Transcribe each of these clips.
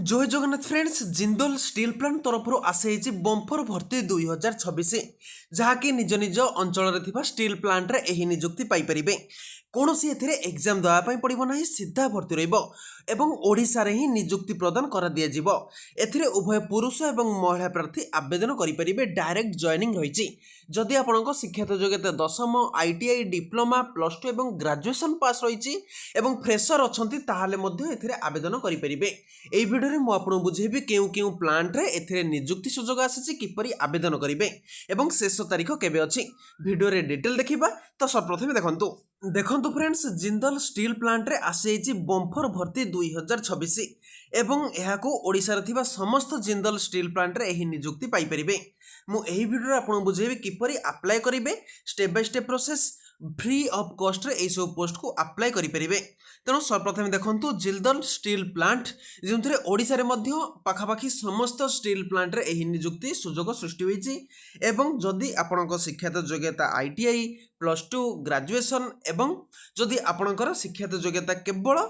जय Jagannath friends Jindal steel plant तरफ आसी बंफर भर्ती 2026 जहाँकि निज निज अंचल स्टील प्लांट रे एही नियुक्ति पाइपर कौन सी एग्जाम देवाई पड़ो ना सीधा भर्ती रहा ही नियुक्ति प्रदान कर दिज्व एथिरे उभय पुरुष और महिला प्रार्थी आवेदन करेंगे डायरेक्ट जॉइनिंग रही जदि आपण शिक्षागत योग्यता दशम आईटीआई डिप्लोमा प्लस टू और ग्रेजुएशन पास रही फ्रेशर अच्छा आवेदन करेंगे यही भिडियो में मुझे बुझेबी केउ केउ प्लांट रे एथिरे नियुक्ति सुजोग आसी किपरि आवेदन करेंगे एवं शेष तारीख केबे अछि वीडियो रे डिटेल देखिबा। तो सर्वप्रथम देखंतु फ्रेंड्स जिंदल स्टील प्लांट रे आसी बंफर भर्ती 2026 एवं एहाको ओडिसा रे समस्त जिंदल स्टील प्लांट रे एही नियुक्ति पाई परिबे। मु एही वीडियो रे आपन बुझेबी किपरि अप्लाई करिवे step by step process free of cost रे एसो पोस्ट को अप्लाई करि परिबे। तेणु सर्वप्रथम देखंतु जिंदल स्टील प्लांट जो ओडिसा रे मध्य पाखापाखि समस्त स्टील प्लांट रे एही नियुक्ति सुजोग सृष्टि होईची एवं जदि आपनक शिक्षागत योग्यता आईटीआई प्लस टू ग्रेजुएशन एवं जदि आपनकर शिक्षागत योग्यता केवल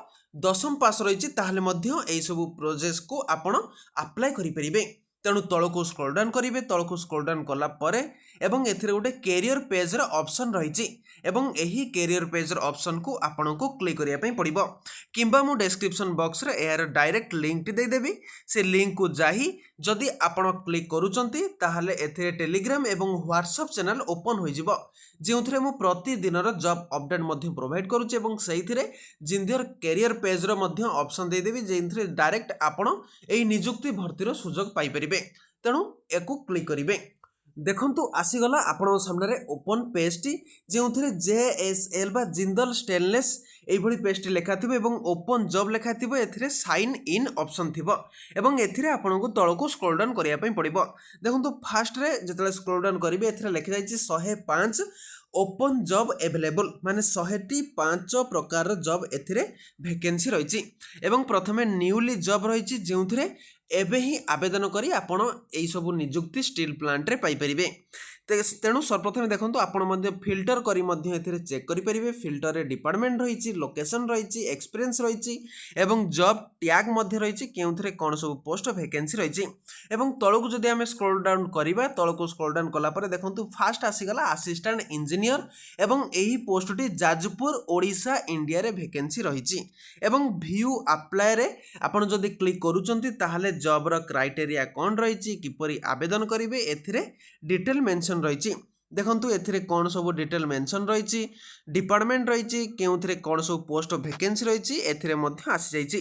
दशम पास रही ताहले मध्य एही सब प्रोजेक्ट को आपण अप्लाई करि परिबे। तेणु तल को स्क्रॉल डाउन करेंगे तल को स्क्रॉल डाउन कला परे एवं एथिरे गोटे कैरियर पेज रे ऑप्शन रही एवं एही कैरियर पेज रे ऑप्शन को आपन को क्लिक करिया पई पड़िबो किंबा मु डिस्क्रिप्शन बॉक्स रे यार डायरेक्ट लिंक टी दे देबी से लिंक को जाही जदि आपन क्लिक करूचंती ताहले एथिरे टेलीग्राम एवं व्हाट्सएप चैनल ओपन होई जिवो जेउथरे मु प्रतिदिन रो जॉब अपडेट मध्ये प्रोवाइड करूची एवं सेहिथिरे जिंदर कैरियर पेज रो मध्ये ऑप्शन दे देबी जेइथिरे डायरेक्ट आपन एही नियुक्ति भर्ती रो सुजोग पाई परिबे। तेणु एको क्लिक करिवे। देखंतु आसीगला आपण सामने ओपन पेज टी जेउथिरे जेएसएल बा जिंदल स्टेनलेस एभली पेज टी लेखा थिबो एवं ओपन जॉब लेखा थिबो एथिरे साइन इन ऑप्शन थिबो एवं एथिरे आपनको तळको स्क्रॉल डाउन करिया पई पड़िबो। देखंतु फास्ट रे जतले स्क्रॉल डाउन करिवे एथिरे लेखा जायछि 105 ओपन जॉब अवेलेबल माने 105 प्रकार जॉब एथिरे वैकेंसी रहिछि एवं प्रथमे न्यूली जॉब रहिछि जेउथिरे एबे ही आवेदन करी आपण एई सब नियुक्ति स्टील प्लांट रे पाई परिबे। तेणु सर्वप्रथम देखो आपण फिल्टर करी मध्य एथिरे चेक करि परिबे फिल्टर रे डिपार्टमेंट रही लोकेशन रही एक्सपीरियंस रही एवं जॉब टैग मध्य रही केउथरे कोन सब पोस्ट वैकेंसी रही एवं तळको जदि आमे स्क्रॉल डाउन करिबा तळको स्क्रॉल डाउन कला परे देखंतु फास्ट आसीगला असिस्टेंट इंजीनियर एवं एही post T Jajpur Odisha India रे वैकेंसी रही एवं व्यू अप्लाई रे आपण जदि क्लिक करूचंती ताहाले जॉब रो क्राइटेरिया कोन रही किपरि आवेदन करिवे एथिरे डिटेल मेंशन रही देखंतु एथिरे कौन सब डिटेल मेंशन रही डिपार्टमेंट रही केउथरे कौन सब पोस्ट वैकेंसी रही एथिरे मध्य आसी जाइछि।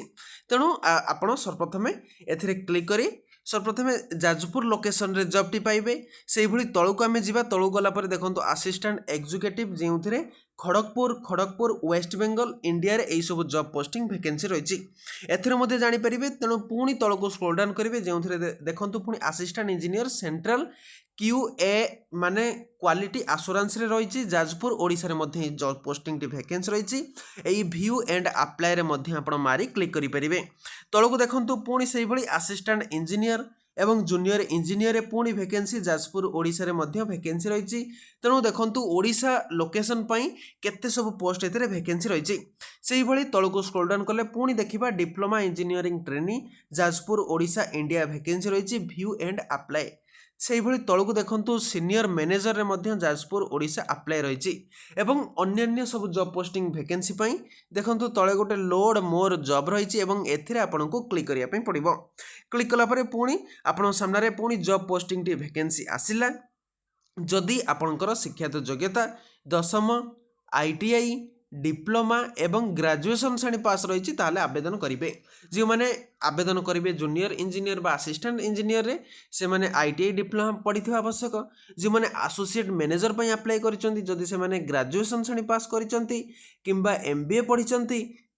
तेणु आपण सर्वप्रथमे एथिरे क्लिक करी सर्वप्रथमे जाजपुर लोकेशन रे जॉब टी पाइबे सेही भली तळको आमे जिबा तळको गला परे देखंतु असिस्टेंट एग्जीक्यूटिव जेउथरे खड़गपुर वेस्ट बेंगल इंडिया रे एई सब जॉब पोस्टिंग वैकेंसी रही एथिरे मध्ये जानि परिबे। तेणु पुणी तळको स्क्रॉल डाउन करिवे जेउथरे देखंतु पुणी असिस्टेंट इंजीनियर सेंट्रल क्यूए माने क्वालिटी आश्योरेंस रे रही जाजपुर ओडिशा रे मध्ये जॉब पोस्टिंग टी वैकेंसी रही एई व्यू एंड अप्लाई रे मध्ये आपण मारी क्लिक करि परिबे। तळको देखंतु पुणी सेही भली असिस्टेंट इंजीनियर एवं जूनियर इंजीनियर रे पुणी वैकेंसी जाजपुर ओडिशा रे मध्ये वैकेंसी रही। तेणु देखंतु ओडिशा लोकेशन पई केते सब पोस्ट एतरे वैकेंसी रही सेही भली तळको स्क्रॉल डाउन करले पुणी देखिबा diploma engineering trainee Jajpur Odisha India vacancy रही व्यू एंड अप्लाई सेही भली तळको देखंतु सीनियर मैनेजर रे मध्ये जाजपुर ओडिशा अप्लाई रही एवं अन्य सब जॉब पोस्टिंग वैकेंसी पई देखंतु तळे गोटे लोड मोर जॉब रही एवं एथिरे आपनको क्लिक करिया पई पड़िबो। क्लिक कला परे पुणी आपण सामने रे पुणी जॉब पोस्टिंग टी वैकेंसी आसिला जदि आपणकर शिक्षागत योग्यता दशम आईटीआई डिप्लोमा एवं ग्रेजुएशन श्रेणी पास रही ताले आवेदन करेंगे जो मैंने आवेदन करेंगे जूनियर इंजीनियर बा असिस्टेंट इंजीनियर रे से माने आईटीआई डिप्लोमा पढ़ी आवश्यक जो मैंने एसोसिएट मैनेजर पर अप्लाई करिसेंती जदि से माने ग्रेजुएशन श्रेणी पास करिसेंती किंबा एमबीए पढ़ी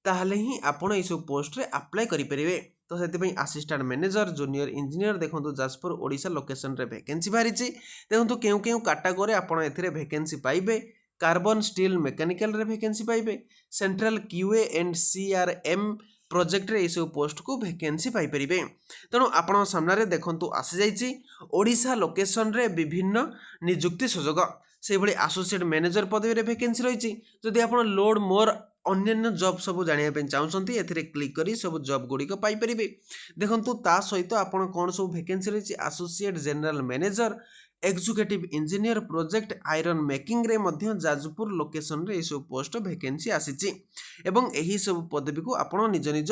ताहले ही आपण एई सब पोस्ट रे अप्लाई करि परिबे। तो से असिस्टेंट मैनेजर जूनियर इंजीनियर देखो जाजपुर ओडिशा लोकेशन रे वैकेंसी बाहरी देखो केउ केउ कैटेगरी आपण एथिरे वैकेंसी पाइबे कार्बन स्टील मेकानिकल रे वैकेंसी पाइबे central QA and CRM project रे सब पोस्ट को वैकेंसी पाई परिबे। तेणु आपण सामने देखंतु आसी जाइछि ओडिशा लोकेशन रे विभिन्न नियुक्ति सुजोग से भली एसोसिएट मैनेजर पदवी रे वैकेंसी रही जदि आपण लोड मोर अन्य जॉब सब जानिया पे चाहूँगी एथिरे क्लिक करी सब जॉब गुड़िक पाइपर देखंतु ता सहित आपण कौन सब वैकेंसी रही associate general manager executive engineer project iron making रे मध्य जाजपुर लोकेशन रे सब पोस्ट वैकेंसी आसीची एवं एही सब पदवी को आपण निज निज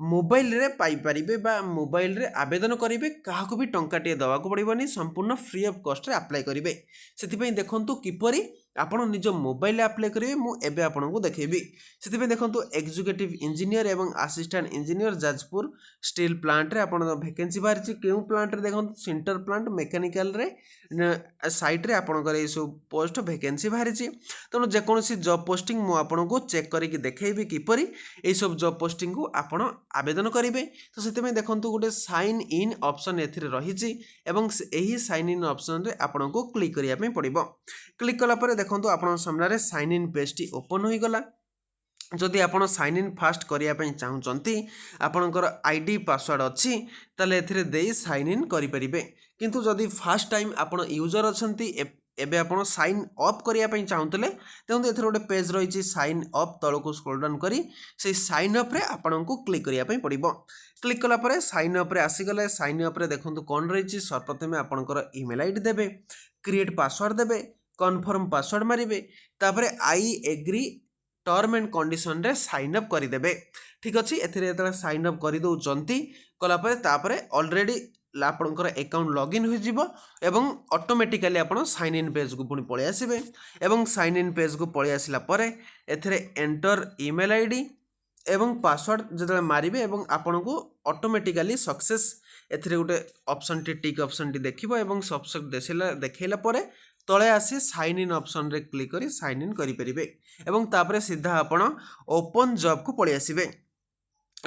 मोबाइल रे पाई परिबे बा मोबाइल रे आवेदन करिवे काहाको भी टंकाटिए दवाको पड़िबनी संपूर्ण फ्री ऑफ कॉस्ट रे अप्लाई करिवे सेति देखंतु किपरि आपण निज मोबाइल अप्लाई करेंगे मुझे आपको देखेबी से देखो एग्जीक्यूटिव इंजीनियर एवं assistant engineer Jajpur steel plant रे आपण वैकेंसी बाहरी क्यों प्लांट रे देखो सिंटर प्लांट मेकानिकल रे साइट रे आपणकर ये सब पोस्ट वैकेंसी बाहरी तेणु जेकोसी जॉब पोस्टिंग मु आपको चेक करके देखेबी किपरि ये सब जॉब पोस्टिंग को आपण आवेदन करेंगे तो से देखो गोटे साइन इन ऑप्शन एथिरे रही एवं यही साइन इन ऑप्शन रे आपको क्लिक करने पड़ो क्लिक कला देखो आपण सामने साइन इन पेज टी ओपन हो गला जदि आपण साइन इन फास्ट करने चाहूँगी आपणकर आईडी पासवर्ड अच्छी ताले एथिरे देई साइन इन करें किंतु जदि फास्ट टाइम आपण यूजर अच्छा एबे आपण साइन अप करने चाहूले तेणु एथर गोटे पेज रही साइन अप तलक स्क्रॉल डाउन करी से साइन अप रे आपण को क्लिक करने पड़ो क्लिक कला साइन अप रे आसीगले साइन अप रे देखो कौन रही सर्वप्रथमे आपणकर ईमेल आईडी देबे क्रिएट पासवर्ड देबे कन्फर्म पासवर्ड मारिबे तापरे I agree term and condition रे साइन अप करदेबे ठीक अच्छे एते साइन अप कर दौरान कलापर तापरे ऑलरेडी आपणकर अकाउंट लॉगिन हो जिवो एवं ऑटोमेटिकली आपण साइन इन पेज को पुणी पळै आसीबे एवं साइन इन पेज को पळै आसिला परे एथरे एंटर ईमेल आईडी एवं पासवर्ड जदे मारिबे एवं आपण को ऑटोमेटिकली सक्सेस एथरे गोटे ऑप्शन टी टिक ऑप्शन टी देखिबो एवं सक्सेस देखैला परे तले आसी साइन इन ऑप्शन रे क्लिक करी साइन इन करि परिबे एवं तापरे सीधा आपण ओपन जॉब को पळै आसीबे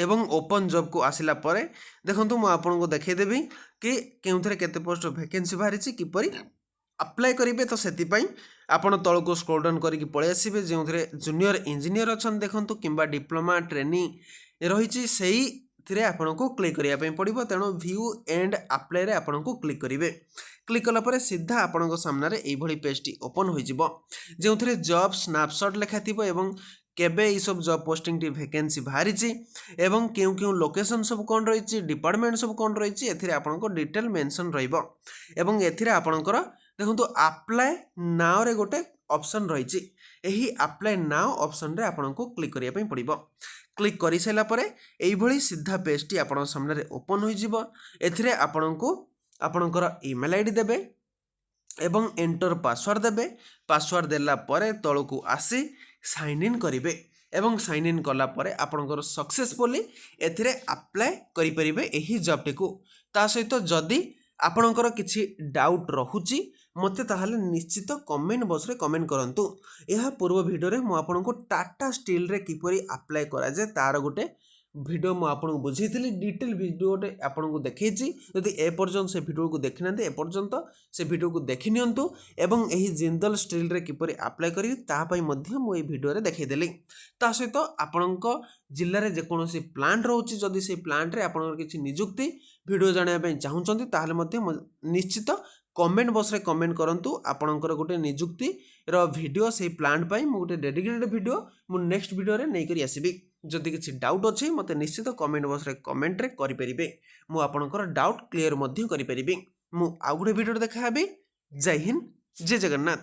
एवं ओपन जॉब को आसिला परे देखंतु मु आपन को देखै देबी कि केउथरे केते पोस्ट वैकेंसी बाहरी छि किपरि अप्लाई करिवे तो सेति पई आपण तळ को स्क्रॉल डाउन करिकि पळै आसीबे जेउथरे जूनियर इंजीनियर अछन देखंतु किंबा डिप्लोमा ट्रेनिंग रही छि सेही थिरे आपण को क्लिक करिया पई पड़िबो तेणु व्यू एंड अप्लाई रे आपण को क्लिक करिवे क्लिक कला परे सीधा आपण सामने रे एई भली पेज टी ओपन हो जिवो जेउथरे जॉब स्नैपशॉट लेखा थिबो एवं केबे ई सब जॉब पोस्टिंग टी वैकेंसी बाहरी छि एवं केउ केउ लोकेशन सब कोन रही छि डिपार्टमेंट सब कोन रही छि एथिरे आपण को डिटेल मेंशन रहइबो एवं एथिरे आपणकर देखंतु अप्लाई नाउ रे गोटे ऑप्शन रही छि एही अप्लाई नाउ ऑप्शन रे आपण को क्लिक करिया पई पड़िबो क्लिक करि सैला परे एई भली सीधा पेज टी आपण सामने रे ओपन हो जिवो एथिरे आपण को आपणकर ईमेल आईडी देबे एवं एंटर पासवर्ड देबे पासवर्ड देला परे तळकू आसी साइन इन करिवे एवं साइन इन कला परे आपणकर सक्सेसफुली एथिरे अप्लाई करि परिबे एही जॉब टी को ता सहित जदी आपणकर किछि डाउट रहुची मते ताहाले निश्चित कमेंट बॉक्स रे कमेंट करंतु एहा पूर्व वीडियो रे मु आपणको टाटा स्टील रे किपरि अप्लाई करा जे तार गोटे वीडियो मु आपन बुझेइथिली डिटेल वीडियोटे आपन को देखैछि यदि ए पर्यंत से वीडियो को देखिनांते ए पर्यंत से वीडियो को देखि नियंतु एवं एही जिंदल स्टील रे किपरि अप्लाई करी ता पई मध्य मु ए वीडियो रे देखै देली ता सहित आपनक जिल्ला रे जे कोनोसी प्लांट रहउछि जदि से प्लांट रे आपन किछि नियुक्ति वीडियो जानिया पई चाहुचंती ताहाले मध्य निश्चित कमेंट बॉक्स रे कमेंट करंतु आपनकर गोटे नियुक्ति रो वीडियो से प्लांट पई मु गोटे डेडिकेटेड वीडियो मु नेक्स्ट वीडियो रे नै करी आसीबी जदि किछि डाउट अछि मते निश्चित कमेंट बॉक्स रे कमेंट रे करि परिबे मु आपनकर डाउट क्लियर मध्य करि परिबी मु आ गुटे वीडियो देखा हेबी जय हिंद जय जगन्नाथ।